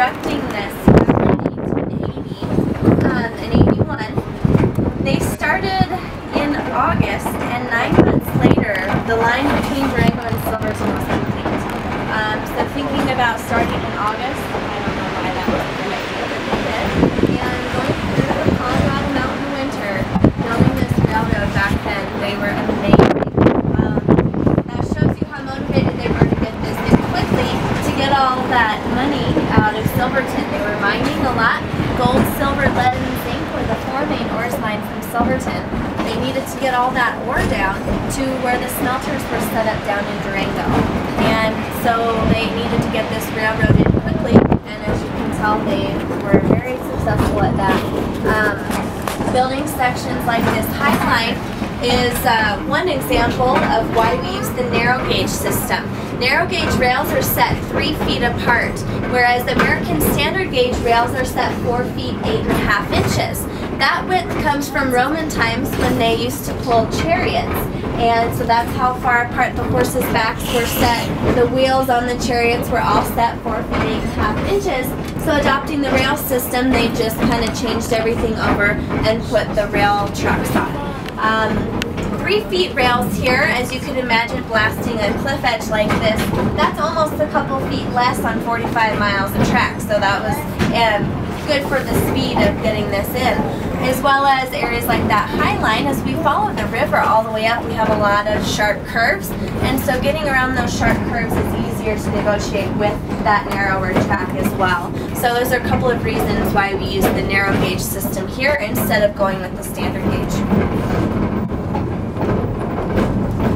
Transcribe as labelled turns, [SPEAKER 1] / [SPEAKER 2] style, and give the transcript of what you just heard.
[SPEAKER 1] constructing this in 81. They started in August, and 9 months later, the line between Durango and Silverton was complete. So thinking about starting in August, I don't know why that was a good idea, but they did. And going through the Colorado mountain winter, building this railroad back then, they were amazing. That shows you how motivated they were to get this in quickly to get all that money out of Silverton. They were mining a lot. Gold, silver, lead, and zinc were the 4 main ores mined from Silverton. They needed to get all that ore down to where the smelters were set up down in Durango. And so they needed to get this railroad in quickly, and as you can tell, they were very successful at that. Building sections like this High Line is one example of why we use the narrow gauge system. Narrow gauge rails are set 3 feet apart, whereas American standard gauge rails are set 4 feet 8.5 inches. That width comes from Roman times when they used to pull chariots, and so that's how far apart the horses' backs were set. The wheels on the chariots were all set 4 feet 8.5 inches. So adopting the rail system, they just kind of changed everything over and put the rail trucks on. 3 feet rails here, as you could imagine, blasting a cliff edge like this. That's almost a couple feet less on 45 miles of track, so that was good for the speed of getting this in. As well as areas like that High Line, as we follow the river all the way up, we have a lot of sharp curves, and so getting around those sharp curves is easier to negotiate with that narrower track as well. So those are a couple of reasons why we use the narrow gauge system here instead of going with the standard gauge.